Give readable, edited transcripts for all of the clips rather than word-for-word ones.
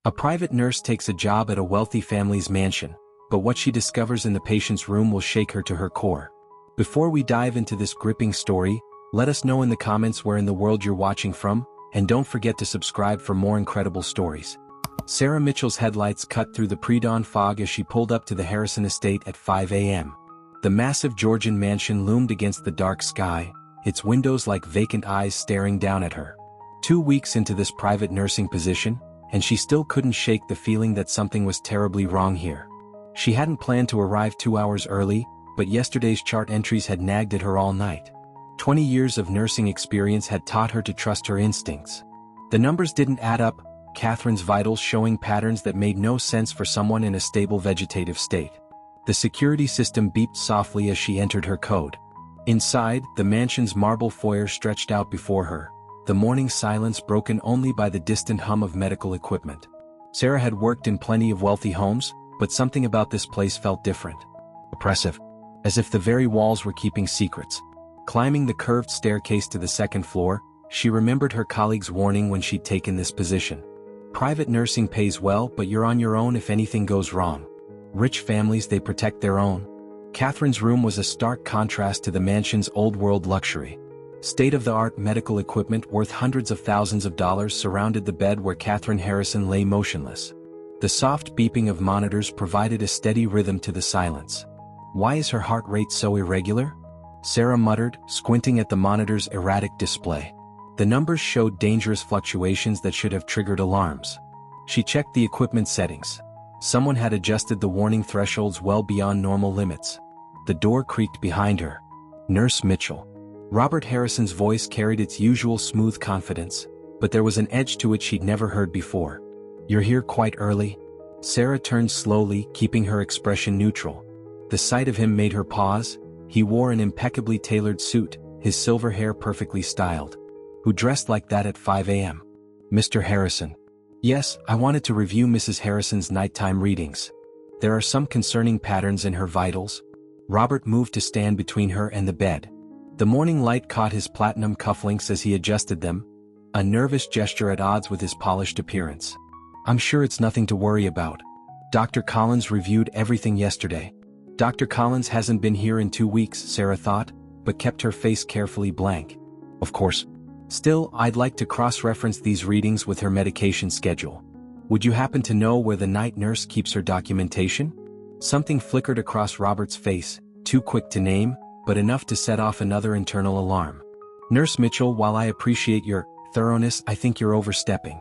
A private nurse takes a job at a wealthy family's mansion, but what she discovers in the patient's room will shake her to her core. Before we dive into this gripping story, let us know in the comments where in the world you're watching from, and don't forget to subscribe for more incredible stories. Sarah Mitchell's headlights cut through the pre-dawn fog as she pulled up to the Harrison estate at 5 a.m. The massive Georgian mansion loomed against the dark sky, its windows like vacant eyes staring down at her. 2 weeks into this private nursing position, and she still couldn't shake the feeling that something was terribly wrong here. She hadn't planned to arrive 2 hours early, but yesterday's chart entries had nagged at her all night. 20 years of nursing experience had taught her to trust her instincts. The numbers didn't add up, Catherine's vitals showing patterns that made no sense for someone in a stable vegetative state. The security system beeped softly as she entered her code. Inside, the mansion's marble foyer stretched out before her, the morning silence broken only by the distant hum of medical equipment. Sarah had worked in plenty of wealthy homes, but something about this place felt different. Oppressive. As if the very walls were keeping secrets. Climbing the curved staircase to the second floor, she remembered her colleague's warning when she'd taken this position. Private nursing pays well, but you're on your own if anything goes wrong. Rich families, they protect their own. Catherine's room was a stark contrast to the mansion's old-world luxury. State-of-the-art medical equipment worth hundreds of thousands of dollars surrounded the bed where Catherine Harrison lay motionless. The soft beeping of monitors provided a steady rhythm to the silence. Why is her heart rate so irregular? Sarah muttered, squinting at the monitor's erratic display. The numbers showed dangerous fluctuations that should have triggered alarms. She checked the equipment settings. Someone had adjusted the warning thresholds well beyond normal limits. The door creaked behind her. Nurse Mitchell. Robert Harrison's voice carried its usual smooth confidence, but there was an edge to it she'd never heard before. You're here quite early? Sarah turned slowly, keeping her expression neutral. The sight of him made her pause. He wore an impeccably tailored suit, his silver hair perfectly styled. Who dressed like that at 5 a.m.? Mr. Harrison. Yes, I wanted to review Mrs. Harrison's nighttime readings. There are some concerning patterns in her vitals. Robert moved to stand between her and the bed. The morning light caught his platinum cufflinks as he adjusted them, a nervous gesture at odds with his polished appearance. I'm sure it's nothing to worry about. Dr. Collins reviewed everything yesterday. Dr. Collins hasn't been here in 2 weeks, Sarah thought, but kept her face carefully blank. Of course. Still, I'd like to cross-reference these readings with her medication schedule. Would you happen to know where the night nurse keeps her documentation? Something flickered across Robert's face, too quick to name, but enough to set off another internal alarm. Nurse Mitchell, while I appreciate your thoroughness, I think you're overstepping.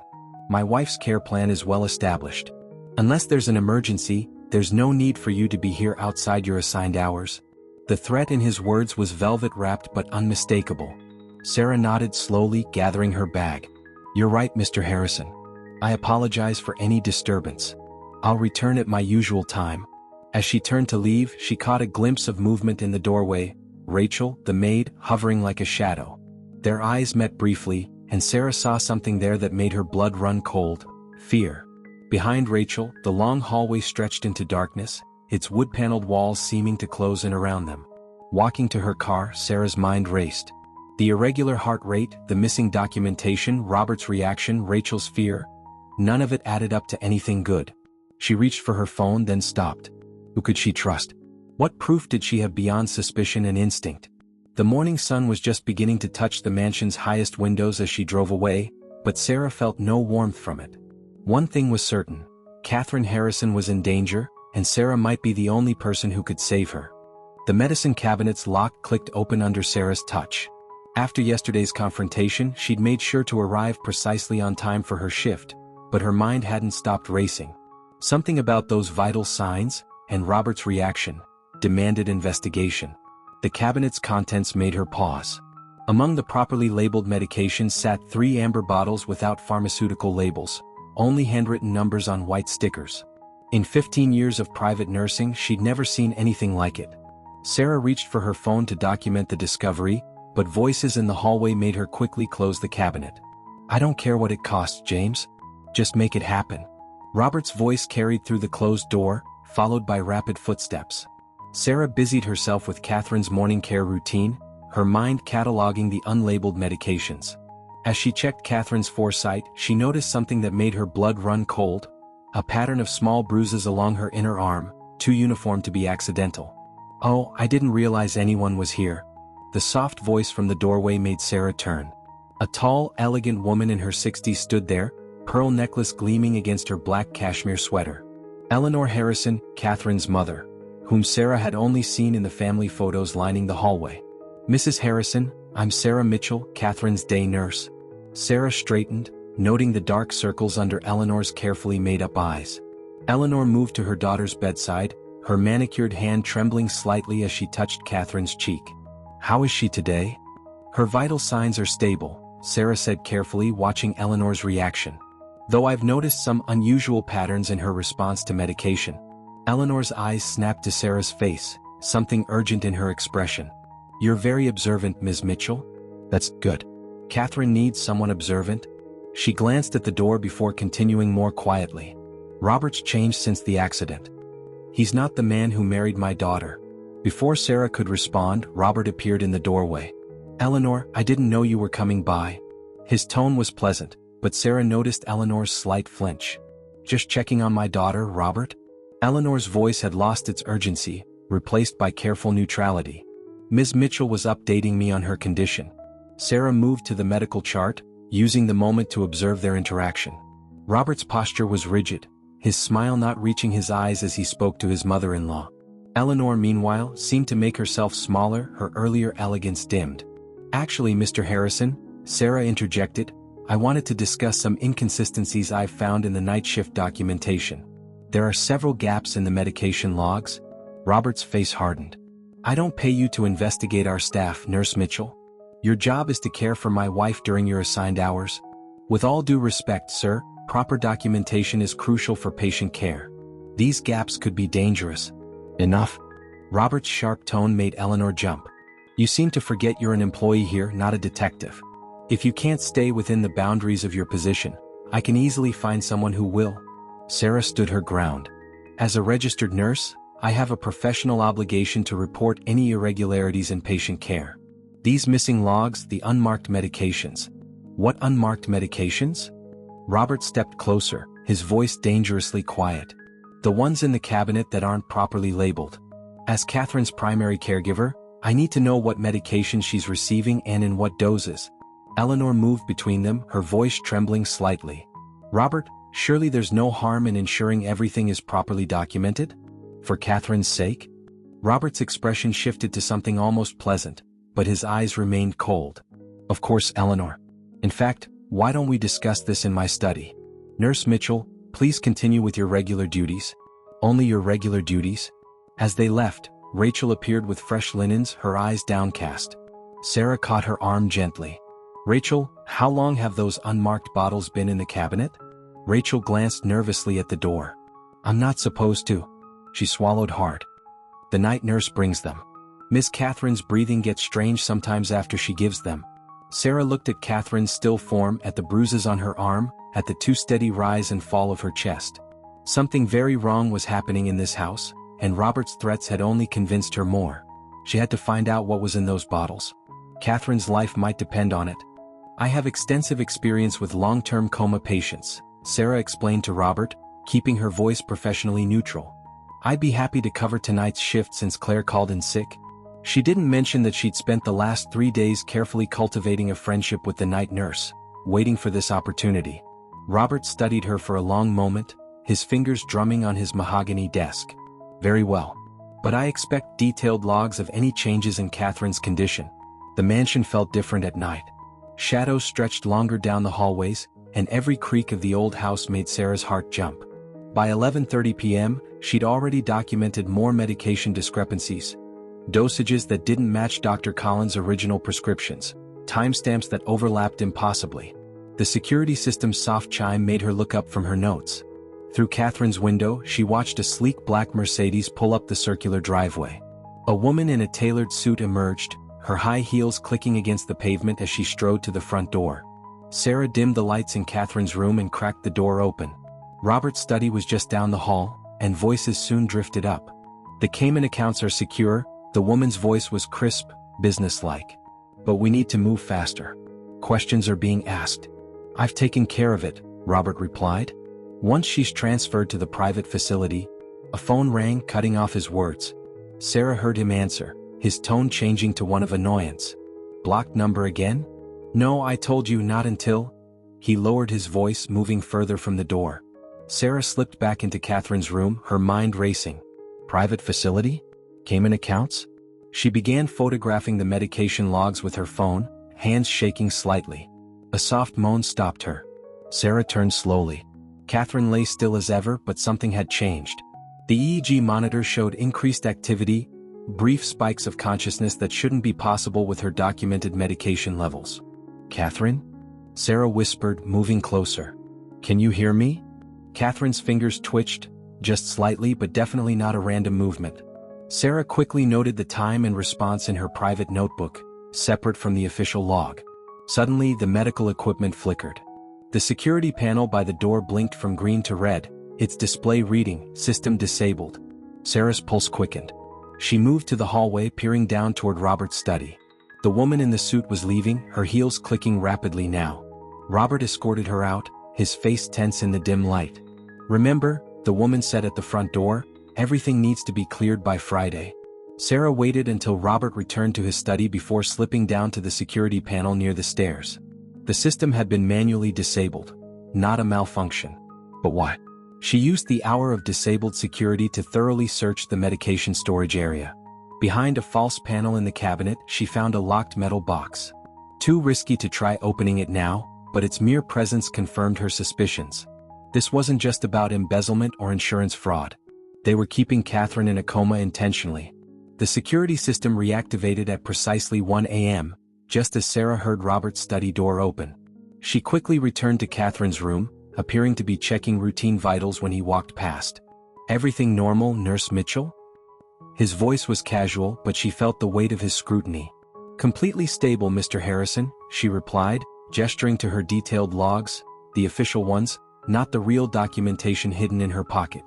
My wife's care plan is well established. Unless there's an emergency, there's no need for you to be here outside your assigned hours. The threat in his words was velvet-wrapped but unmistakable. Sarah nodded slowly, gathering her bag. You're right, Mr. Harrison. I apologize for any disturbance. I'll return at my usual time. As she turned to leave, she caught a glimpse of movement in the doorway, Rachel, the maid, hovering like a shadow. Their eyes met briefly, and Sarah saw something there that made her blood run cold: fear. Behind Rachel, the long hallway stretched into darkness, its wood-paneled walls seeming to close in around them. Walking to her car, Sarah's mind raced. The irregular heart rate, the missing documentation, Robert's reaction, Rachel's fear. None of it added up to anything good. She reached for her phone, then stopped. Who could she trust? What proof did she have beyond suspicion and instinct? The morning sun was just beginning to touch the mansion's highest windows as she drove away, but Sarah felt no warmth from it. One thing was certain: Catherine Harrison was in danger, and Sarah might be the only person who could save her. The medicine cabinet's lock clicked open under Sarah's touch. After yesterday's confrontation, she'd made sure to arrive precisely on time for her shift, but her mind hadn't stopped racing. Something about those vital signs, and Robert's reaction, demanded investigation. The cabinet's contents made her pause. Among the properly labeled medications sat 3 amber bottles without pharmaceutical labels, only handwritten numbers on white stickers. In 15 years of private nursing, she'd never seen anything like it. Sarah reached for her phone to document the discovery, but voices in the hallway made her quickly close the cabinet. I don't care what it costs, James. Just make it happen. Robert's voice carried through the closed door, followed by rapid footsteps. Sarah busied herself with Catherine's morning care routine, her mind cataloging the unlabeled medications. As she checked Catherine's foresight, she noticed something that made her blood run cold: a pattern of small bruises along her inner arm, too uniform to be accidental. "Oh, I didn't realize anyone was here." The soft voice from the doorway made Sarah turn. A tall, elegant woman in her 60s stood there, pearl necklace gleaming against her black cashmere sweater. Eleanor Harrison, Catherine's mother, whom Sarah had only seen in the family photos lining the hallway. "Mrs. Harrison, I'm Sarah Mitchell, Catherine's day nurse." Sarah straightened, noting the dark circles under Eleanor's carefully made-up eyes. Eleanor moved to her daughter's bedside, her manicured hand trembling slightly as she touched Catherine's cheek. "How is she today?" "Her vital signs are stable," Sarah said carefully, watching Eleanor's reaction. "Though I've noticed some unusual patterns in her response to medication." Eleanor's eyes snapped to Sarah's face, something urgent in her expression. "You're very observant, Ms. Mitchell." "That's good. Catherine needs someone observant." She glanced at the door before continuing more quietly. "Robert's changed since the accident. He's not the man who married my daughter." Before Sarah could respond, Robert appeared in the doorway. "Eleanor, I didn't know you were coming by." His tone was pleasant, but Sarah noticed Eleanor's slight flinch. "Just checking on my daughter, Robert?" Eleanor's voice had lost its urgency, replaced by careful neutrality. "Ms. Mitchell was updating me on her condition." Sarah moved to the medical chart, using the moment to observe their interaction. Robert's posture was rigid, his smile not reaching his eyes as he spoke to his mother-in-law. Eleanor, meanwhile, seemed to make herself smaller, her earlier elegance dimmed. "Actually, Mr. Harrison," Sarah interjected, "I wanted to discuss some inconsistencies I've found in the night shift documentation. There are several gaps in the medication logs." Robert's face hardened. "I don't pay you to investigate our staff, Nurse Mitchell. Your job is to care for my wife during your assigned hours. With all due respect, sir, proper documentation is crucial for patient care. These gaps could be dangerous." "Enough." Robert's sharp tone made Eleanor jump. "You seem to forget you're an employee here, not a detective. If you can't stay within the boundaries of your position, I can easily find someone who will." Sarah stood her ground. "As a registered nurse, I have a professional obligation to report any irregularities in patient care. These missing logs, the unmarked medications." "What unmarked medications?" Robert stepped closer, his voice dangerously quiet. "The ones in the cabinet that aren't properly labeled. As Catherine's primary caregiver, I need to know what medication she's receiving and in what doses." Eleanor moved between them, her voice trembling slightly. "Robert, surely there's no harm in ensuring everything is properly documented? For Catherine's sake?" Robert's expression shifted to something almost pleasant, but his eyes remained cold. "Of course, Eleanor. In fact, why don't we discuss this in my study? Nurse Mitchell, please continue with your regular duties." "Only your regular duties?" As they left, Rachel appeared with fresh linens, her eyes downcast. Sarah caught her arm gently. "Rachel, how long have those unmarked bottles been in the cabinet?" Rachel glanced nervously at the door. "I'm not supposed to." She swallowed hard. "The night nurse brings them. Miss Catherine's breathing gets strange sometimes after she gives them." Sarah looked at Catherine's still form, at the bruises on her arm, at the too steady rise and fall of her chest. Something very wrong was happening in this house, and Robert's threats had only convinced her more. She had to find out what was in those bottles. Catherine's life might depend on it. "I have extensive experience with long-term coma patients," Sarah explained to Robert, keeping her voice professionally neutral. "I'd be happy to cover tonight's shift since Claire called in sick." She didn't mention that she'd spent the last 3 days carefully cultivating a friendship with the night nurse, waiting for this opportunity. Robert studied her for a long moment, his fingers drumming on his mahogany desk. "Very well. But I expect detailed logs of any changes in Catherine's condition." The mansion felt different at night. Shadows stretched longer down the hallways, and every creak of the old house made Sarah's heart jump. By 11:30 p.m., she'd already documented more medication discrepancies. Dosages that didn't match Dr. Collins' original prescriptions, timestamps that overlapped impossibly. The security system's soft chime made her look up from her notes. Through Catherine's window, she watched a sleek black Mercedes pull up the circular driveway. A woman in a tailored suit emerged, her high heels clicking against the pavement as she strode to the front door. Sarah dimmed the lights in Catherine's room and cracked the door open. Robert's study was just down the hall, and voices soon drifted up. "The Cayman accounts are secure," the woman's voice was crisp, businesslike. "But we need to move faster. Questions are being asked." "I've taken care of it," Robert replied. Once she's transferred to the private facility, a phone rang, cutting off his words. Sarah heard him answer, his tone changing to one of annoyance. Blocked number again? No, I told you not until. He lowered his voice, moving further from the door. Sarah slipped back into Catherine's room, her mind racing. Private facility? Cayman accounts? She began photographing the medication logs with her phone, hands shaking slightly. A soft moan stopped her. Sarah turned slowly. Catherine lay still as ever, but something had changed. The EEG monitor showed increased activity, brief spikes of consciousness that shouldn't be possible with her documented medication levels. Catherine? Sarah whispered, moving closer. Can you hear me? Catherine's fingers twitched, just slightly but definitely not a random movement. Sarah quickly noted the time and response in her private notebook, separate from the official log. Suddenly, the medical equipment flickered. The security panel by the door blinked from green to red, its display reading, "System disabled." Sarah's pulse quickened. She moved to the hallway, peering down toward Robert's study. The woman in the suit was leaving, her heels clicking rapidly now. Robert escorted her out, his face tense in the dim light. Remember, the woman said at the front door, everything needs to be cleared by Friday. Sarah waited until Robert returned to his study before slipping down to the security panel near the stairs. The system had been manually disabled. Not a malfunction. But why? She used the hour of disabled security to thoroughly search the medication storage area. Behind a false panel in the cabinet, she found a locked metal box. Too risky to try opening it now, but its mere presence confirmed her suspicions. This wasn't just about embezzlement or insurance fraud. They were keeping Catherine in a coma intentionally. The security system reactivated at precisely 1 a.m., just as Sarah heard Robert's study door open. She quickly returned to Catherine's room, appearing to be checking routine vitals when he walked past. Everything normal, Nurse Mitchell? His voice was casual, but she felt the weight of his scrutiny. Completely stable, Mr. Harrison, she replied, gesturing to her detailed logs, the official ones, not the real documentation hidden in her pocket.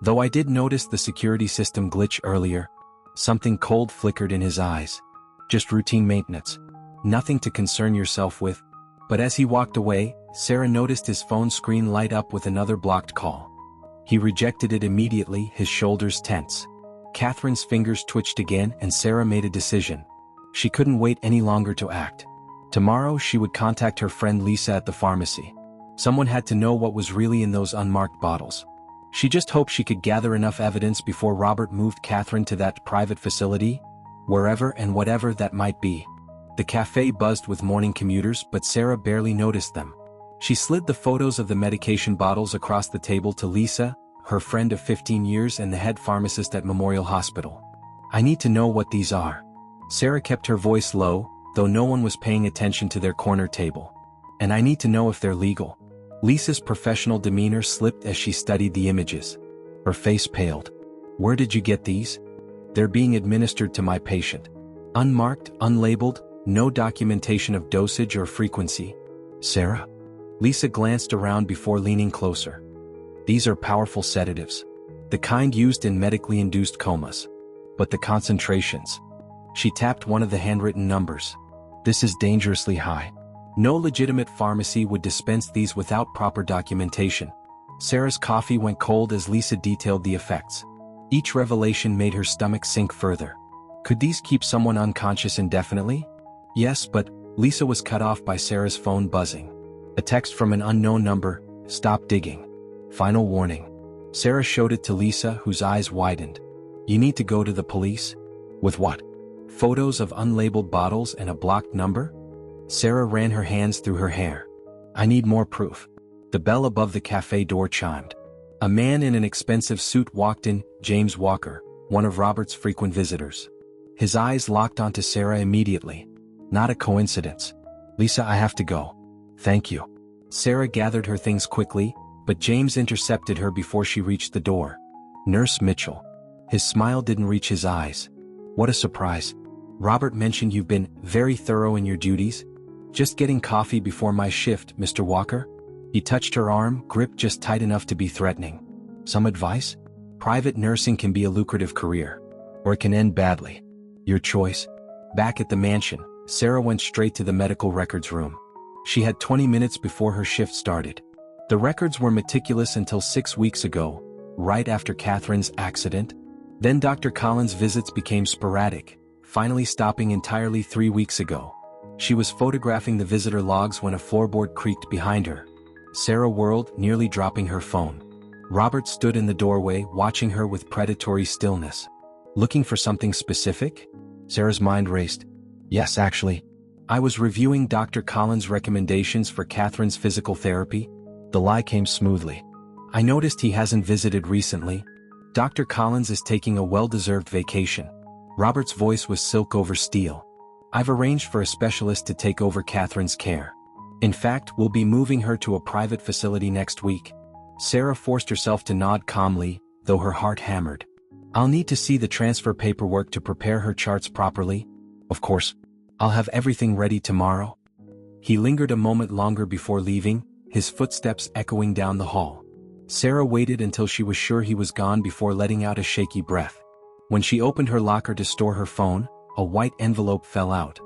Though I did notice the security system glitch earlier. Something cold flickered in his eyes. Just routine maintenance. Nothing to concern yourself with. But as he walked away, Sarah noticed his phone screen light up with another blocked call. He rejected it immediately, his shoulders tense. Catherine's fingers twitched again, and Sarah made a decision. She couldn't wait any longer to act. Tomorrow she would contact her friend Lisa at the pharmacy. Someone had to know what was really in those unmarked bottles. She just hoped she could gather enough evidence before Robert moved Catherine to that private facility, wherever and whatever that might be. The cafe buzzed with morning commuters, but Sarah barely noticed them. She slid the photos of the medication bottles across the table to Lisa, her friend of 15 years and the head pharmacist at Memorial Hospital. I need to know what these are. Sarah kept her voice low, though no one was paying attention to their corner table. And I need to know if they're legal. Lisa's professional demeanor slipped as she studied the images. Her face paled. Where did you get these? They're being administered to my patient. Unmarked, unlabeled, no documentation of dosage or frequency. Sarah? Lisa glanced around before leaning closer. These are powerful sedatives. The kind used in medically induced comas. But the concentrations. She tapped one of the handwritten numbers. This is dangerously high. No legitimate pharmacy would dispense these without proper documentation. Sarah's coffee went cold as Lisa detailed the effects. Each revelation made her stomach sink further. Could these keep someone unconscious indefinitely? Yes, but Lisa was cut off by Sarah's phone buzzing. A text from an unknown number, stop digging. Final warning. Sarah showed it to Lisa, whose eyes widened. You need to go to the police? With what? Photos of unlabeled bottles and a blocked number? Sarah ran her hands through her hair. I need more proof. The bell above the cafe door chimed. A man in an expensive suit walked in, James Walker, one of Robert's frequent visitors. His eyes locked onto Sarah immediately. Not a coincidence. Lisa, I have to go. Thank you. Sarah gathered her things quickly, but James intercepted her before she reached the door. Nurse Mitchell. His smile didn't reach his eyes. What a surprise. Robert mentioned you've been very thorough in your duties. Just getting coffee before my shift, Mr. Walker? He touched her arm, gripped just tight enough to be threatening. Some advice? Private nursing can be a lucrative career. Or it can end badly. Your choice. Back at the mansion, Sarah went straight to the medical records room. She had 20 minutes before her shift started. The records were meticulous until 6 weeks ago, right after Catherine's accident. Then Dr. Collins' visits became sporadic, finally stopping entirely 3 weeks ago. She was photographing the visitor logs when a floorboard creaked behind her. Sarah whirled, nearly dropping her phone. Robert stood in the doorway, watching her with predatory stillness. Looking for something specific? Sarah's mind raced. Yes, actually. I was reviewing Dr. Collins' recommendations for Catherine's physical therapy. The lie came smoothly. I noticed he hasn't visited recently. Dr. Collins is taking a well-deserved vacation. Robert's voice was silk over steel. I've arranged for a specialist to take over Catherine's care. In fact, we'll be moving her to a private facility next week. Sarah forced herself to nod calmly, though her heart hammered. I'll need to see the transfer paperwork to prepare her charts properly. Of course. I'll have everything ready tomorrow. He lingered a moment longer before leaving, his footsteps echoing down the hall. Sarah waited until she was sure he was gone before letting out a shaky breath. When she opened her locker to store her phone, a white envelope fell out.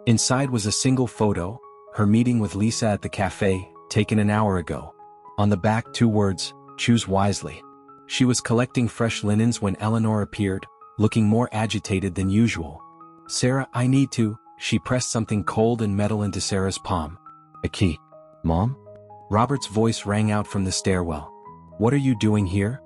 Inside was a single photo, her meeting with Lisa at the cafe, taken an hour ago. On the back, 2 words, choose wisely. She was collecting fresh linens when Eleanor appeared, looking more agitated than usual. Sarah, I need to. She pressed something cold and metal into Sarah's palm. A key. Mom? Robert's voice rang out from the stairwell. What are you doing here?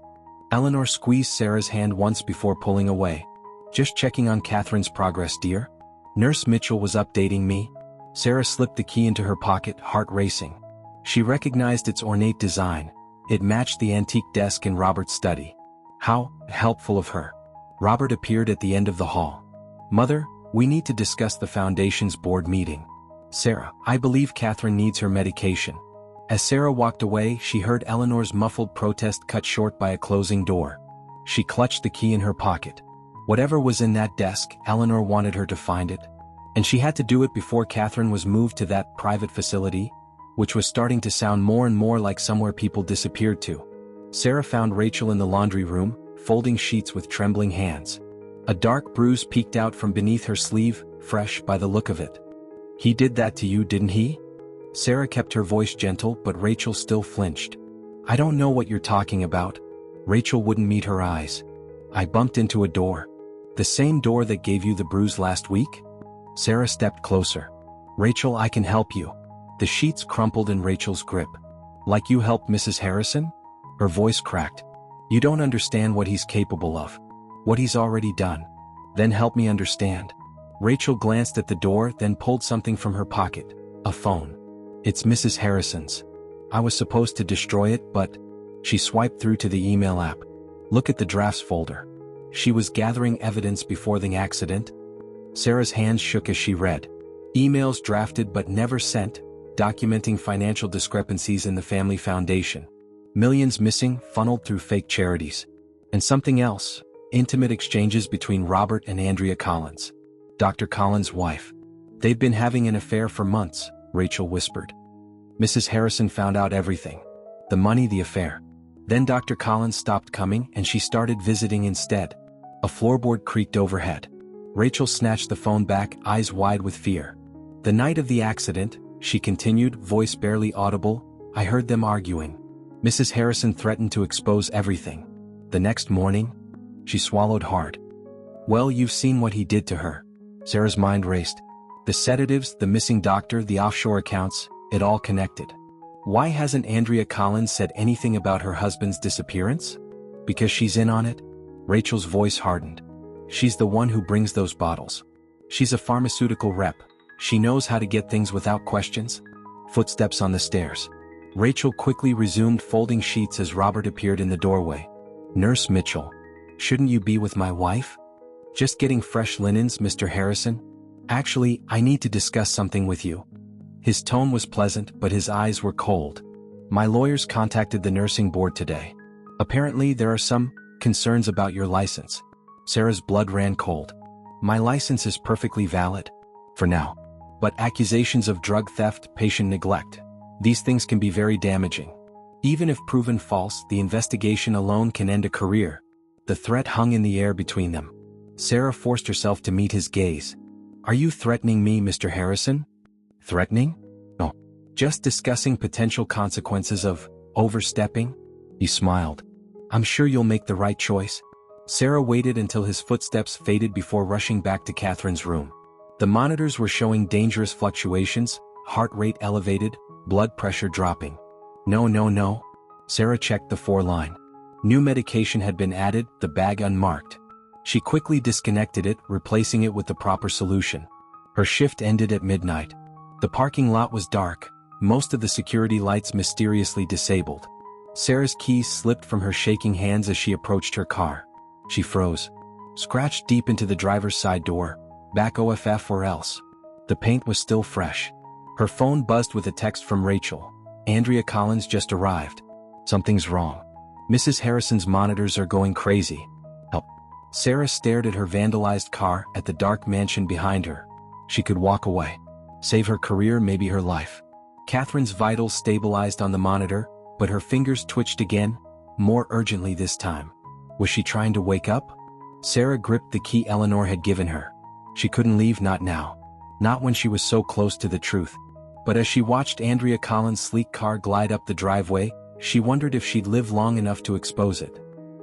Eleanor squeezed Sarah's hand once before pulling away. Just checking on Catherine's progress, dear. Nurse Mitchell was updating me. Sarah slipped the key into her pocket, heart racing. She recognized its ornate design. It matched the antique desk in Robert's study. How helpful of her. Robert appeared at the end of the hall. Mother, we need to discuss the Foundation's board meeting. Sarah, I believe Catherine needs her medication. As Sarah walked away, she heard Eleanor's muffled protest cut short by a closing door. She clutched the key in her pocket. Whatever was in that desk, Eleanor wanted her to find it. And she had to do it before Catherine was moved to that private facility, which was starting to sound more and more like somewhere people disappeared to. Sarah found Rachel in the laundry room, folding sheets with trembling hands. A dark bruise peeked out from beneath her sleeve, fresh by the look of it. He did that to you, didn't he? Sarah kept her voice gentle, but Rachel still flinched. I don't know what you're talking about. Rachel wouldn't meet her eyes. I bumped into a door. The same door that gave you the bruise last week? Sarah stepped closer. Rachel, I can help you. The sheets crumpled in Rachel's grip. Like you helped Mrs. Harrison? Her voice cracked. You don't understand what he's capable of. What he's already done. Then help me understand. Rachel glanced at the door, then pulled something from her pocket. A phone. It's Mrs. Harrison's. I was supposed to destroy it, but... She swiped through to the email app. Look at the drafts folder. She was gathering evidence before the accident. Sarah's hands shook as she read. Emails drafted but never sent, documenting financial discrepancies in the family foundation. Millions missing, funneled through fake charities. And something else. Intimate exchanges between Robert and Andrea Collins. Dr. Collins' wife. They've been having an affair for months, Rachel whispered. Mrs. Harrison found out everything. The money, the affair. Then Dr. Collins stopped coming and she started visiting instead. A floorboard creaked overhead. Rachel snatched the phone back, eyes wide with fear. The night of the accident, she continued, voice barely audible, I heard them arguing. Mrs. Harrison threatened to expose everything. The next morning, she swallowed hard. Well, you've seen what he did to her. Sarah's mind raced. The sedatives, the missing doctor, the offshore accounts, it all connected. Why hasn't Andrea Collins said anything about her husband's disappearance? Because she's in on it? Rachel's voice hardened. She's the one who brings those bottles. She's a pharmaceutical rep. She knows how to get things without questions. Footsteps on the stairs. Rachel quickly resumed folding sheets as Robert appeared in the doorway. Nurse Mitchell. Shouldn't you be with my wife? Just getting fresh linens, Mr. Harrison? Actually, I need to discuss something with you. His tone was pleasant, but his eyes were cold. My lawyers contacted the nursing board today. Apparently, there are some concerns about your license. Sarah's blood ran cold. My license is perfectly valid. For now. But accusations of drug theft, patient neglect. These things can be very damaging. Even if proven false, the investigation alone can end a career. The threat hung in the air between them. Sarah forced herself to meet his gaze. Are you threatening me, Mr. Harrison? Threatening? No. Just discussing potential consequences of Overstepping? He smiled. I'm sure you'll make the right choice. Sarah waited until his footsteps faded before rushing back to Catherine's room. The monitors were showing dangerous fluctuations, heart rate elevated, blood pressure dropping. No, no, no. Sarah checked the 4-line. New medication had been added, the bag unmarked. She quickly disconnected it, replacing it with the proper solution. Her shift ended at midnight. The parking lot was dark, most of the security lights mysteriously disabled. Sarah's keys slipped from her shaking hands as she approached her car. She froze. Scratched deep into the driver's side door. Back OFF or else. The paint was still fresh. Her phone buzzed with a text from Rachel. Andrea Collins just arrived. Something's wrong. Mrs. Harrison's monitors are going crazy. Help. Sarah stared at her vandalized car, at the dark mansion behind her. She could walk away. Save her career, maybe her life. Catherine's vitals stabilized on the monitor, but her fingers twitched again, more urgently this time. Was she trying to wake up? Sarah gripped the key Eleanor had given her. She couldn't leave, not now. Not when she was so close to the truth. But as she watched Andrea Collins' sleek car glide up the driveway, she wondered if she'd live long enough to expose it.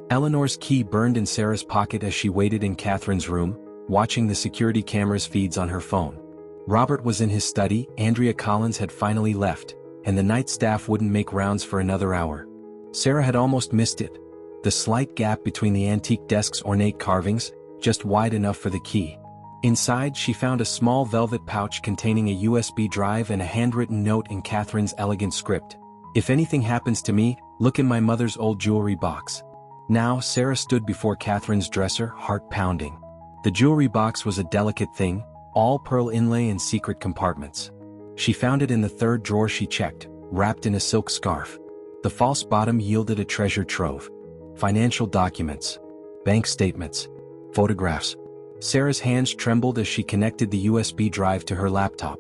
Eleanor's key burned in Sarah's pocket as she waited in Catherine's room, watching the security camera's feeds on her phone. Robert was in his study, Andrea Collins had finally left, and the night staff wouldn't make rounds for another hour. Sarah had almost missed it. The slight gap between the antique desk's ornate carvings, just wide enough for the key. Inside, she found a small velvet pouch containing a USB drive and a handwritten note in Catherine's elegant script. If anything happens to me, look in my mother's old jewelry box. Now, Sarah stood before Catherine's dresser, heart pounding. The jewelry box was a delicate thing, all pearl inlay and secret compartments. She found it in the third drawer she checked, wrapped in a silk scarf. The false bottom yielded a treasure trove. Financial documents, bank statements, photographs. Sarah's hands trembled as she connected the USB drive to her laptop.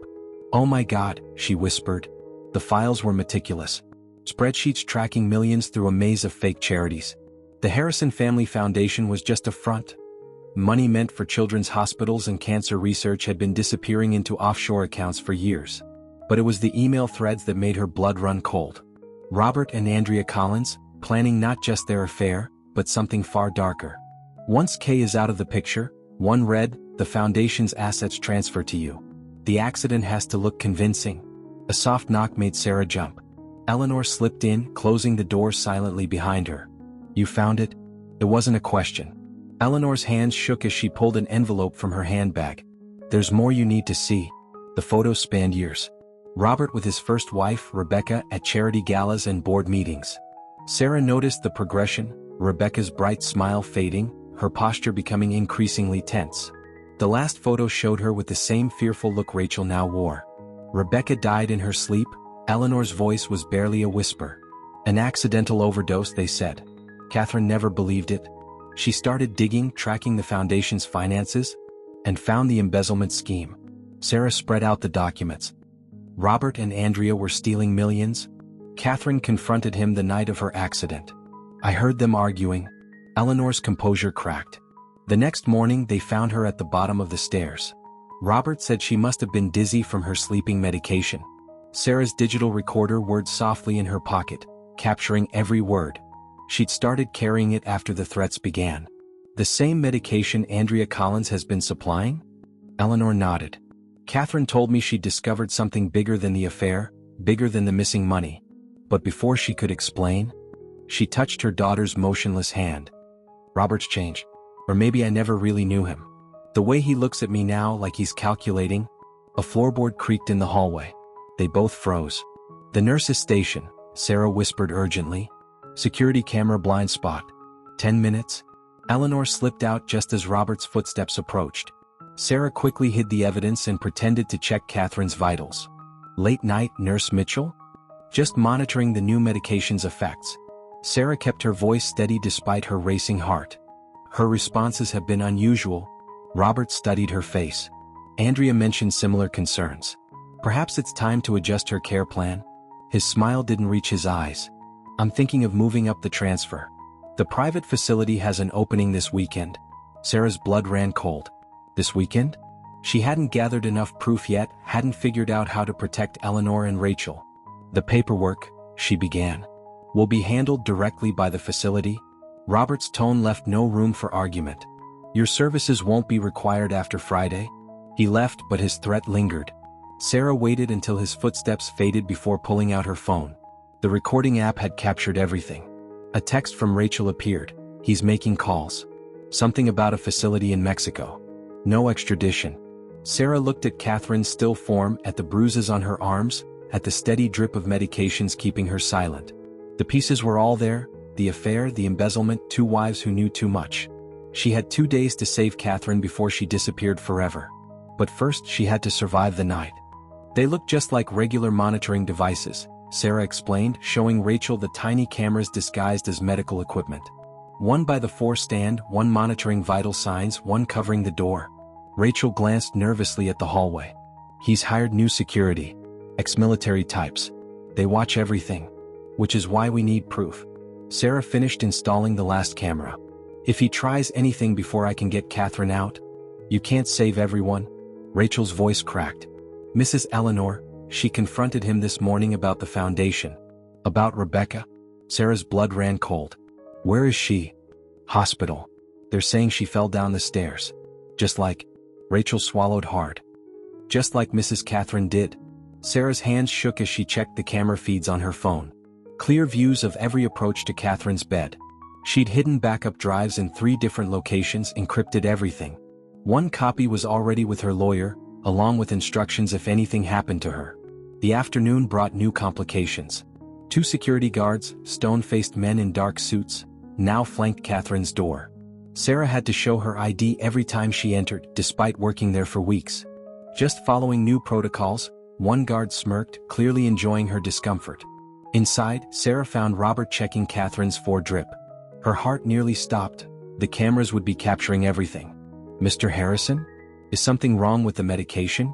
Oh my God, she whispered. The files were meticulous. Spreadsheets tracking millions through a maze of fake charities. The Harrison Family Foundation was just a front. Money meant for children's hospitals and cancer research had been disappearing into offshore accounts for years. But it was the email threads that made her blood run cold. Robert and Andrea Collins, planning not just their affair, but something far darker. Once Kay is out of the picture, one read, the foundation's assets transfer to you. The accident has to look convincing. A soft knock made Sarah jump. Eleanor slipped in, closing the door silently behind her. You found it? It wasn't a question. Eleanor's hands shook as she pulled an envelope from her handbag. There's more you need to see. The photos spanned years. Robert with his first wife, Rebecca, at charity galas and board meetings. Sarah noticed the progression, Rebecca's bright smile fading, her posture becoming increasingly tense. The last photo showed her with the same fearful look Rachel now wore. Rebecca died in her sleep, Eleanor's voice was barely a whisper. An accidental overdose, they said. Catherine never believed it. She started digging, tracking the foundation's finances, and found the embezzlement scheme. Sarah spread out the documents. Robert and Andrea were stealing millions. Catherine confronted him the night of her accident. I heard them arguing. Eleanor's composure cracked. The next morning they found her at the bottom of the stairs. Robert said she must have been dizzy from her sleeping medication. Sarah's digital recorder whirred softly in her pocket, capturing every word. She'd started carrying it after the threats began. The same medication Andrea Collins has been supplying? Eleanor nodded. Catherine told me she'd discovered something bigger than the affair, bigger than the missing money. But before she could explain, she touched her daughter's motionless hand. Robert's changed. Or maybe I never really knew him. The way he looks at me now, like he's calculating. A floorboard creaked in the hallway. They both froze. The nurse's station, Sarah whispered urgently. Security camera blind spot. 10 minutes? Eleanor slipped out just as Robert's footsteps approached. Sarah quickly hid the evidence and pretended to check Catherine's vitals. Late night, Nurse Mitchell? Just monitoring the new medication's effects. Sarah kept her voice steady despite her racing heart. Her responses have been unusual. Robert studied her face. Andrea mentioned similar concerns. Perhaps it's time to adjust her care plan. His smile didn't reach his eyes. I'm thinking of moving up the transfer. The private facility has an opening this weekend. Sarah's blood ran cold. This weekend? She hadn't gathered enough proof yet, hadn't figured out how to protect Eleanor and Rachel. The paperwork, she began. will be handled directly by the facility. Robert's tone left no room for argument. Your services won't be required after Friday. He left, but his threat lingered. Sarah waited until his footsteps faded before pulling out her phone. The recording app had captured everything. A text from Rachel appeared. He's making calls. Something about a facility in Mexico. No extradition. Sarah looked at Catherine's still form, at the bruises on her arms, at the steady drip of medications keeping her silent. The pieces were all there: the affair, the embezzlement, 2 wives who knew too much. She had 2 days to save Catherine before she disappeared forever. But first she had to survive the night. They looked just like regular monitoring devices, Sarah explained, showing Rachel the tiny cameras disguised as medical equipment. One by the 4 stand, one monitoring vital signs, one covering the door. Rachel glanced nervously at the hallway. He's hired new security. Ex-military types. They watch everything. Which is why we need proof. Sarah finished installing the last camera. If he tries anything before I can get Catherine out, you can't save everyone. Rachel's voice cracked. Mrs. Eleanor, she confronted him this morning about the foundation. About Rebecca? Sarah's blood ran cold. Where is she? Hospital. They're saying she fell down the stairs. Just like... Rachel swallowed hard. Just like Mrs. Catherine did. Sarah's hands shook as she checked the camera feeds on her phone. Clear views of every approach to Catherine's bed. She'd hidden backup drives in 3 different locations, encrypted everything. One copy was already with her lawyer, along with instructions if anything happened to her. The afternoon brought new complications. 2 security guards, stone-faced men in dark suits, now flanked Catherine's door. Sarah had to show her ID every time she entered, despite working there for weeks. Just following new protocols, one guard smirked, clearly enjoying her discomfort. Inside, Sarah found Robert checking Catherine's drip. Her heart nearly stopped. The cameras would be capturing everything. Mr. Harrison? Is something wrong with the medication?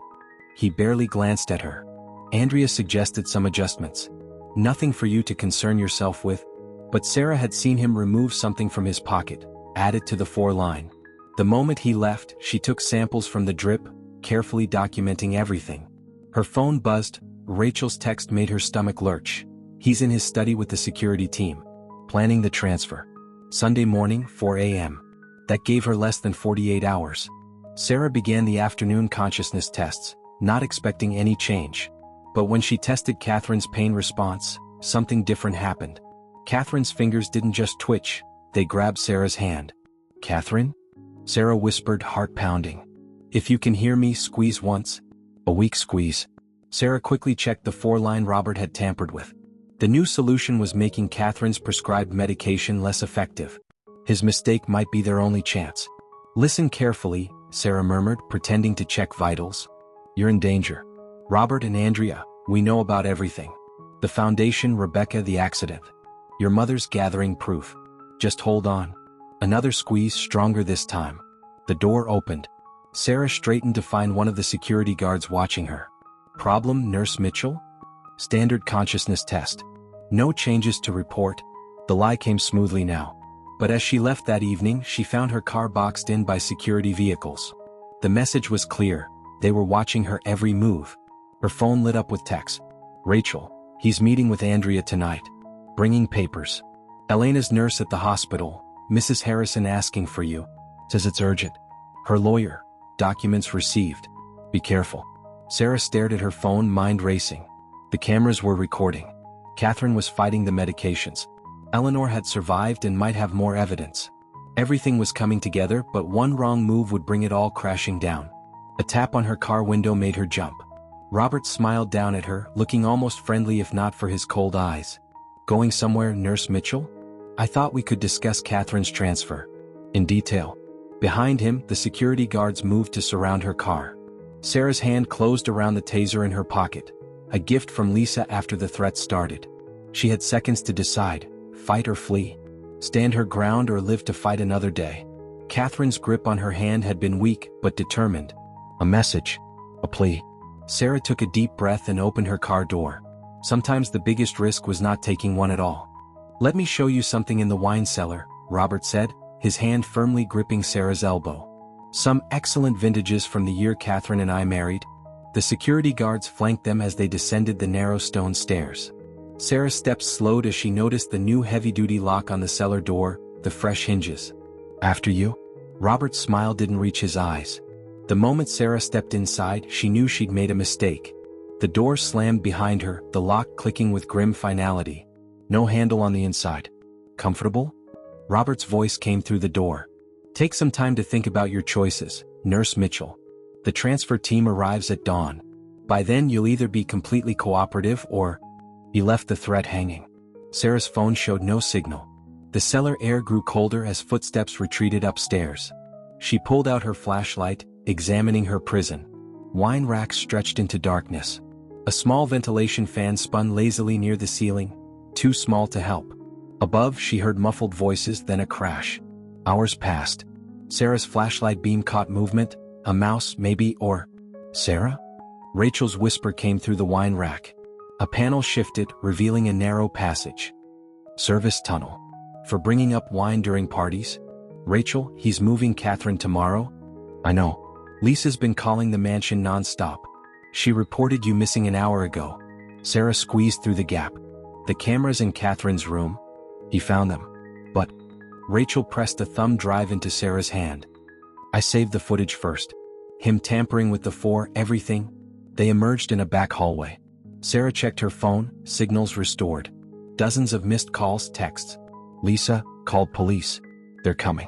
He barely glanced at her. Andrea suggested some adjustments. Nothing for you to concern yourself with. But Sarah had seen him remove something from his pocket, add it to the 4-line. The moment he left, she took samples from the drip, carefully documenting everything. Her phone buzzed. Rachel's text made her stomach lurch. He's in his study with the security team, planning the transfer. Sunday morning, 4 a.m. That gave her less than 48 hours. Sarah began the afternoon consciousness tests, not expecting any change. But when she tested Catherine's pain response, something different happened. Catherine's fingers didn't just twitch, they grabbed Sarah's hand. Catherine? Sarah whispered, heart pounding. If you can hear me, squeeze once. A weak squeeze. Sarah quickly checked the 4-line Robert had tampered with. The new solution was making Catherine's prescribed medication less effective. His mistake might be their only chance. Listen carefully, Sarah murmured, pretending to check vitals. You're in danger. Robert and Andrea, we know about everything. The foundation, Rebecca, the accident. Your mother's gathering proof. Just hold on. Another squeeze, stronger this time. The door opened. Sarah straightened to find one of the security guards watching her. Problem, Nurse Mitchell? Standard consciousness test. No changes to report. The lie came smoothly now. But as she left that evening, she found her car boxed in by security vehicles. The message was clear. They were watching her every move. Her phone lit up with text. Rachel, he's meeting with Andrea tonight. Bringing papers. Elena's nurse at the hospital. Mrs. Harrison asking for you. Says it's urgent. Her lawyer. Documents received. Be careful. Sarah stared at her phone, mind racing. The cameras were recording. Catherine was fighting the medications. Eleanor had survived and might have more evidence. Everything was coming together, but one wrong move would bring it all crashing down. A tap on her car window made her jump. Robert smiled down at her, looking almost friendly if not for his cold eyes. Going somewhere, Nurse Mitchell? I thought we could discuss Catherine's transfer. In detail. Behind him, the security guards moved to surround her car. Sarah's hand closed around the taser in her pocket. A gift from Lisa after the threat started. She had seconds to decide. Fight or flee. Stand her ground or live to fight another day. Catherine's grip on her hand had been weak, but determined. A message. A plea. Sarah took a deep breath and opened her car door. Sometimes the biggest risk was not taking one at all. Let me show you something in the wine cellar, Robert said, his hand firmly gripping Sarah's elbow. Some excellent vintages from the year Catherine and I married. The security guards flanked them as they descended the narrow stone stairs. Sarah's steps slowed as she noticed the new heavy-duty lock on the cellar door, the fresh hinges. "After you?" Robert's smile didn't reach his eyes. The moment Sarah stepped inside, she knew she'd made a mistake. The door slammed behind her, the lock clicking with grim finality. No handle on the inside. "Comfortable?" Robert's voice came through the door. "Take some time to think about your choices, Nurse Mitchell. The transfer team arrives at dawn. By then you'll either be completely cooperative or..." He left the threat hanging. Sarah's phone showed no signal. The cellar air grew colder as footsteps retreated upstairs. She pulled out her flashlight, examining her prison. Wine racks stretched into darkness. A small ventilation fan spun lazily near the ceiling, too small to help. Above, she heard muffled voices, then a crash. Hours passed. Sarah's flashlight beam caught movement, a mouse maybe, or... "Sarah?" Rachel's whisper came through the wine rack. A panel shifted, revealing a narrow passage. "Service tunnel. For bringing up wine during parties?" "Rachel, he's moving Catherine tomorrow?" "I know. Lisa's been calling the mansion non-stop. She reported you missing an hour ago." Sarah squeezed through the gap. "The cameras in Catherine's room?" "He found them." "But..." Rachel pressed a thumb drive into Sarah's hand. "I saved the footage first. Him tampering with everything." They emerged in a back hallway. Sarah checked her phone, signals restored. Dozens of missed calls, texts. "Lisa, called police. They're coming."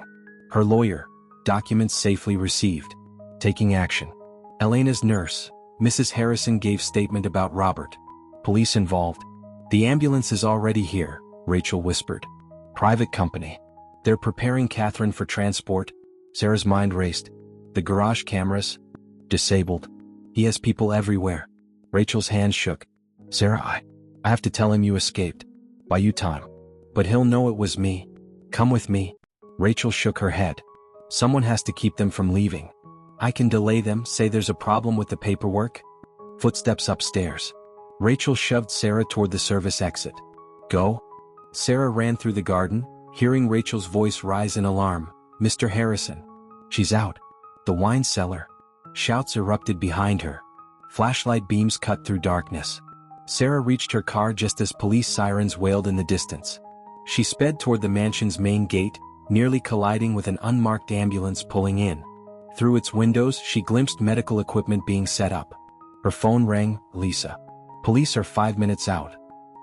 Her lawyer. "Documents safely received. Taking action." Elena's nurse. "Mrs. Harrison gave statement about Robert. Police involved." "The ambulance is already here," Rachel whispered. "Private company. They're preparing Catherine for transport." Sarah's mind raced. The garage cameras? Disabled. He has people everywhere. Rachel's hand shook. "Sarah, I have to tell him you escaped. Buy you time. But he'll know it was me. Come with me." Rachel shook her head. "Someone has to keep them from leaving. I can delay them, say there's a problem with the paperwork." Footsteps upstairs. Rachel shoved Sarah toward the service exit. "Go?" Sarah ran through the garden, hearing Rachel's voice rise in alarm. "Mr. Harrison." "She's out." "The wine cellar." Shouts erupted behind her. Flashlight beams cut through darkness. Sarah reached her car just as police sirens wailed in the distance. She sped toward the mansion's main gate, nearly colliding with an unmarked ambulance pulling in. Through its windows, she glimpsed medical equipment being set up. Her phone rang. "Lisa. Police are 5 minutes out.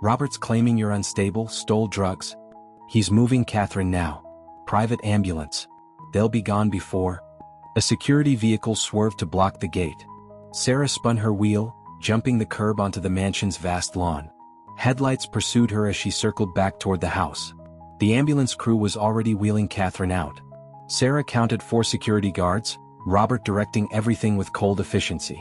Robert's claiming you're unstable, stole drugs. He's moving Catherine now. Private ambulance. They'll be gone before..." A security vehicle swerved to block the gate. Sarah spun her wheel, jumping the curb onto the mansion's vast lawn. Headlights pursued her as she circled back toward the house. The ambulance crew was already wheeling Catherine out. Sarah counted 4 security guards, Robert directing everything with cold efficiency.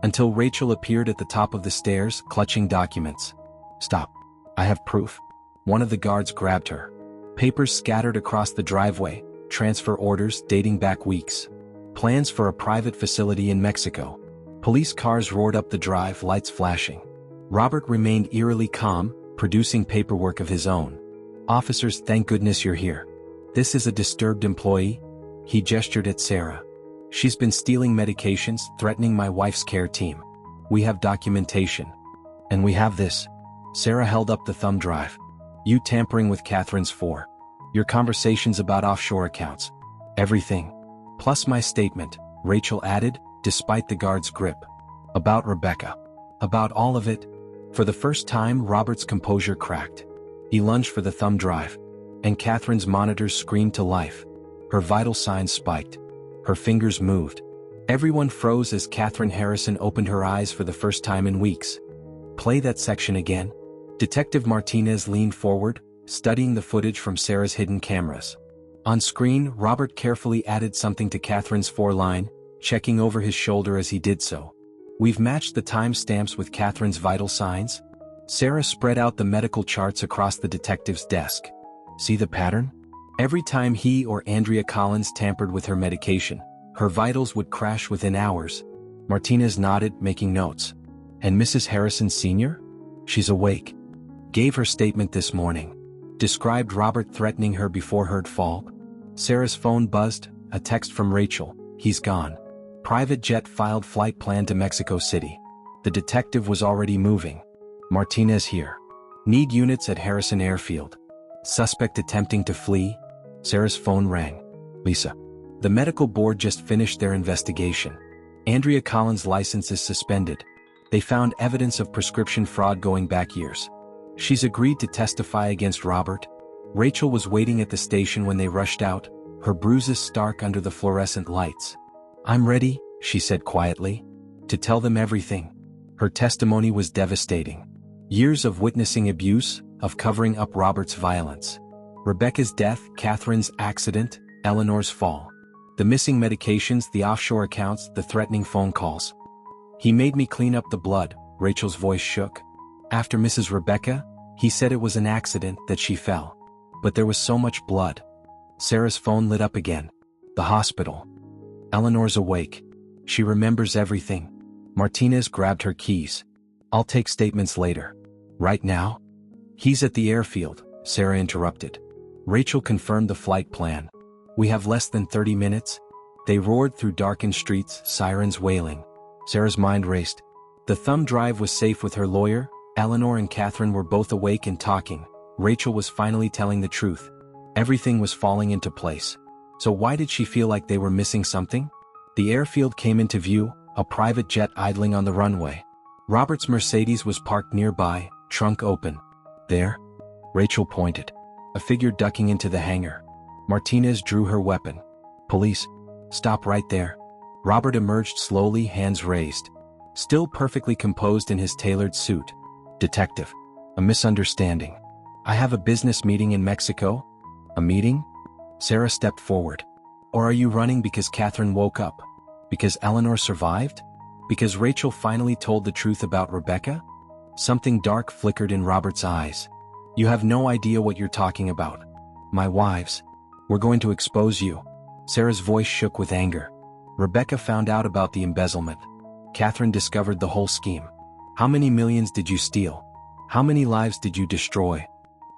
Until Rachel appeared at the top of the stairs, clutching documents. "Stop. I have proof." One of the guards grabbed her. Papers scattered across the driveway, transfer orders dating back weeks. Plans for a private facility in Mexico. Police cars roared up the drive, lights flashing. Robert remained eerily calm, producing paperwork of his own. "Officers, thank goodness you're here. This is a disturbed employee." He gestured at Sarah. "She's been stealing medications, threatening my wife's care team. We have documentation. And we have this." Sarah held up the thumb drive. "You tampering with Catherine's your conversations about offshore accounts. Everything. Plus my statement," Rachel added, despite the guard's grip. "About Rebecca. About all of it." For the first time, Robert's composure cracked. He lunged for the thumb drive. And Catherine's monitors screamed to life. Her vital signs spiked. Her fingers moved. Everyone froze as Catherine Harrison opened her eyes for the first time in weeks. "Play that section again." Detective Martinez leaned forward, studying the footage from Sarah's hidden cameras. On screen, Robert carefully added something to Catherine's line, checking over his shoulder as he did so. "We've matched the timestamps with Catherine's vital signs." Sarah spread out the medical charts across the detective's desk. "See the pattern? Every time he or Andrea Collins tampered with her medication, her vitals would crash within hours." Martinez nodded, making notes. "And Mrs. Harrison Sr.? She's awake. Gave her statement this morning. Described Robert threatening her before her fall." Sarah's phone buzzed, a text from Rachel. "He's gone. Private jet filed flight plan to Mexico City." The detective was already moving. "Martinez here. Need units at Harrison Airfield. Suspect attempting to flee. Sarah's phone rang. Lisa. The medical board just finished their investigation. Andrea Collins' license is suspended. They found evidence of prescription fraud going back years. She's agreed to testify against Robert. Rachel was waiting at the station when they rushed out, her bruises stark under the fluorescent lights. I'm ready, she said quietly, to tell them everything. Her testimony was devastating. Years of witnessing abuse, of covering up Robert's violence. Rebecca's death, Catherine's accident, Eleanor's fall. The missing medications, the offshore accounts, the threatening phone calls. He made me clean up the blood, Rachel's voice shook. After Mrs. Rebecca, he said it was an accident that she fell. But there was so much blood. Sarah's phone lit up again. The hospital. Eleanor's awake. She remembers everything. Martinez grabbed her keys. I'll take statements later. Right now? He's at the airfield, Sarah interrupted. Rachel confirmed the flight plan. We have less than 30 minutes. They roared through darkened streets, sirens wailing. Sarah's mind raced. The thumb drive was safe with her lawyer. Eleanor and Catherine were both awake and talking. Rachel was finally telling the truth. Everything was falling into place. So why did she feel like they were missing something? The airfield came into view, a private jet idling on the runway. Robert's Mercedes was parked nearby, trunk open. There? Rachel pointed. A figure ducking into the hangar. Martinez drew her weapon. Police. Stop right there. Robert emerged slowly, hands raised. Still perfectly composed in his tailored suit. Detective. A misunderstanding. I have a business meeting in Mexico. A meeting? Sarah stepped forward. Or are you running because Catherine woke up? Because Eleanor survived? Because Rachel finally told the truth about Rebecca? Something dark flickered in Robert's eyes. You have no idea what you're talking about. My wives. We're going to expose you. Sarah's voice shook with anger. Rebecca found out about the embezzlement. Catherine discovered the whole scheme. How many millions did you steal? How many lives did you destroy?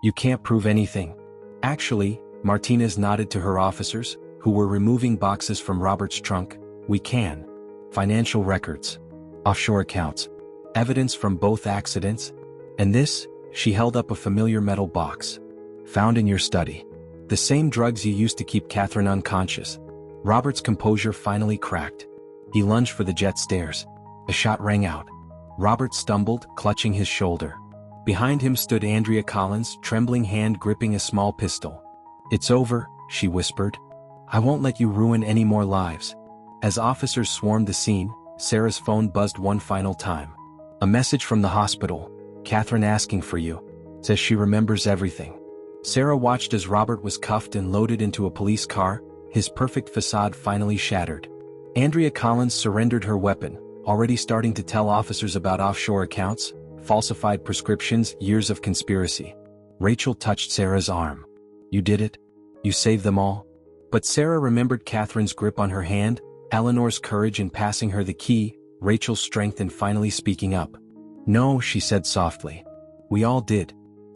You can't prove anything. Actually, Martinez nodded to her officers, who were removing boxes from Robert's trunk. We can. Financial records. Offshore accounts. Evidence from both accidents. And this, she held up a familiar metal box. Found in your study. The same drugs you used to keep Catherine unconscious. Robert's composure finally cracked. He lunged for the jet stairs. A shot rang out. Robert stumbled, clutching his shoulder. Behind him stood Andrea Collins, trembling hand gripping a small pistol. It's over, she whispered. I won't let you ruin any more lives. As officers swarmed the scene, Sarah's phone buzzed one final time. A message from the hospital. Catherine asking for you. Says she remembers everything. Sarah watched as Robert was cuffed and loaded into a police car, his perfect facade finally shattered. Andrea Collins surrendered her weapon, already starting to tell officers about offshore accounts, falsified prescriptions, years of conspiracy. Rachel touched Sarah's arm. You did it? You saved them all? But Sarah remembered Catherine's grip on her hand, Eleanor's courage in passing her the key, Rachel's strength in finally speaking up. No, she said softly. We all did.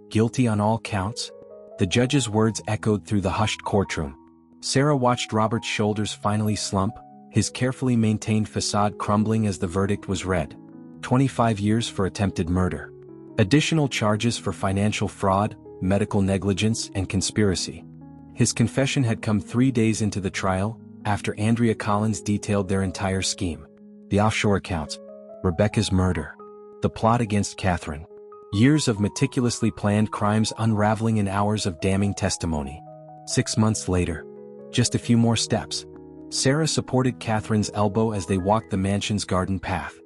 Guilty on all counts? The judge's words echoed through the hushed courtroom. Sarah watched Robert's shoulders finally slump, his carefully maintained facade crumbling as the verdict was read. 25 years for attempted murder. Additional charges for financial fraud, medical negligence, and conspiracy. His confession had come 3 days into the trial, after Andrea Collins detailed their entire scheme. The offshore accounts. Rebecca's murder. The plot against Catherine. Years of meticulously planned crimes unraveling in hours of damning testimony. 6 months later. Just a few more steps. Sarah supported Catherine's elbow as they walked the mansion's garden path.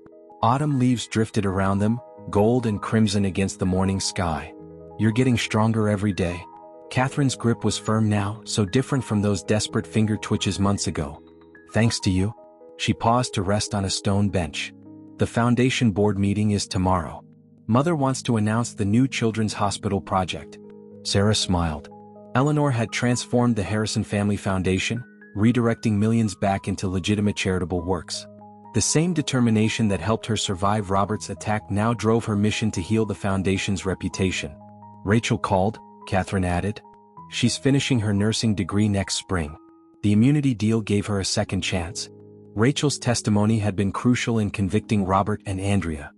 Autumn leaves drifted around them, gold and crimson against the morning sky. You're getting stronger every day. Catherine's grip was firm now, so different from those desperate finger twitches months ago. Thanks to you. She paused to rest on a stone bench. The foundation board meeting is tomorrow. Mother wants to announce the new children's hospital project. Sarah smiled. Eleanor had transformed the Harrison Family Foundation, redirecting millions back into legitimate charitable works. The same determination that helped her survive Robert's attack now drove her mission to heal the foundation's reputation. Rachel called, Catherine added. She's finishing her nursing degree next spring. The immunity deal gave her a second chance. Rachel's testimony had been crucial in convicting Robert and Andrea.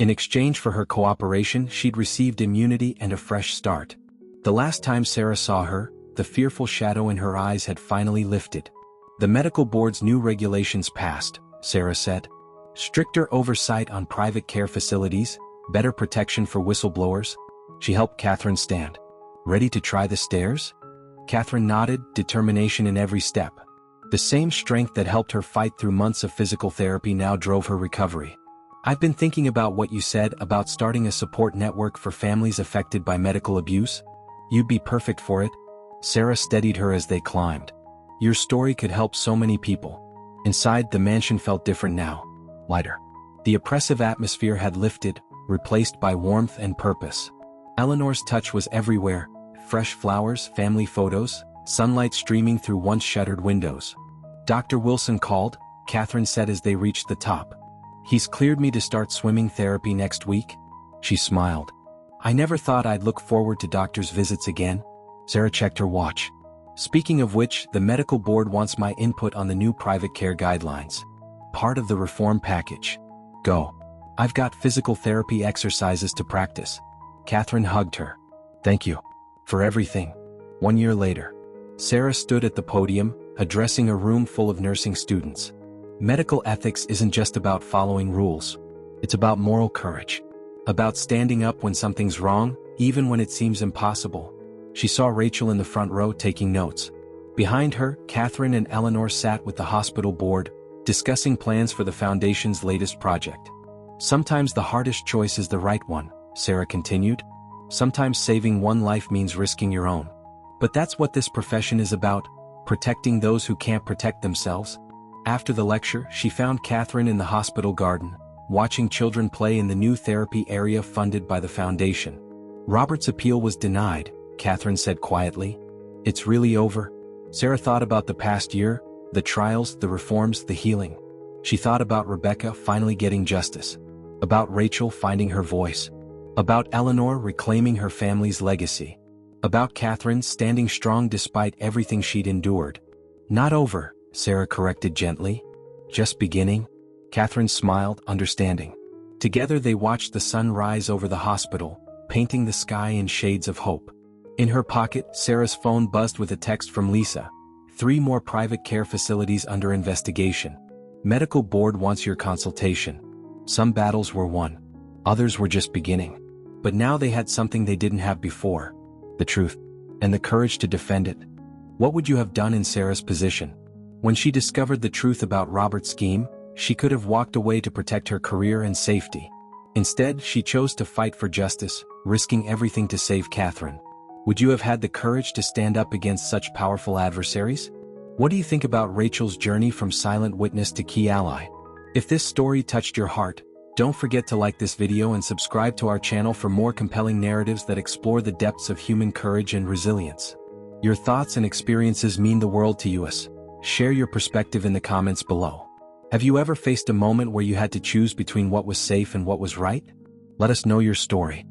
In exchange for her cooperation, she'd received immunity and a fresh start. The last time Sarah saw her, the fearful shadow in her eyes had finally lifted. The medical board's new regulations passed, Sarah said. Stricter oversight on private care facilities, better protection for whistleblowers. She helped Catherine stand. Ready to try the stairs? Catherine nodded, determination in every step. The same strength that helped her fight through months of physical therapy now drove her recovery. I've been thinking about what you said about starting a support network for families affected by medical abuse. You'd be perfect for it. Sarah steadied her as they climbed. Your story could help so many people. Inside, the mansion felt different now. Lighter. The oppressive atmosphere had lifted, replaced by warmth and purpose. Eleanor's touch was everywhere. Fresh flowers, family photos, sunlight streaming through once shuttered windows. Dr. Wilson called, Catherine said as they reached the top. He's cleared me to start swimming therapy next week. She smiled. I never thought I'd look forward to doctor's visits again. Sarah checked her watch. Speaking of which, the medical board wants my input on the new private care guidelines. Part of the reform package. Go. I've got physical therapy exercises to practice. Catherine hugged her. Thank you. For everything. 1 year later. Sarah stood at the podium, addressing a room full of nursing students. Medical ethics isn't just about following rules. It's about moral courage. About standing up when something's wrong, even when it seems impossible. She saw Rachel in the front row taking notes. Behind her, Catherine and Eleanor sat with the hospital board, discussing plans for the foundation's latest project. Sometimes the hardest choice is the right one, Sarah continued. Sometimes saving one life means risking your own. But that's what this profession is about, protecting those who can't protect themselves. After the lecture, she found Catherine in the hospital garden, watching children play in the new therapy area funded by the foundation. Robert's appeal was denied, Catherine said quietly. It's really over. Sarah thought about the past year, the trials, the reforms, the healing. She thought about Rebecca finally getting justice. About Rachel finding her voice. About Eleanor reclaiming her family's legacy. About Catherine standing strong despite everything she'd endured. Not over, Sarah corrected gently. Just beginning? Catherine smiled, understanding. Together they watched the sun rise over the hospital, painting the sky in shades of hope. In her pocket, Sarah's phone buzzed with a text from Lisa. 3 more private care facilities under investigation. Medical board wants your consultation. Some battles were won. Others were just beginning. But now they had something they didn't have before. The truth. And the courage to defend it. What would you have done in Sarah's position? When she discovered the truth about Robert's scheme, she could have walked away to protect her career and safety. Instead, she chose to fight for justice, risking everything to save Catherine. Would you have had the courage to stand up against such powerful adversaries? What do you think about Rachel's journey from silent witness to key ally? If this story touched your heart, don't forget to like this video and subscribe to our channel for more compelling narratives that explore the depths of human courage and resilience. Your thoughts and experiences mean the world to us. Share your perspective in the comments below. Have you ever faced a moment where you had to choose between what was safe and what was right? Let us know your story.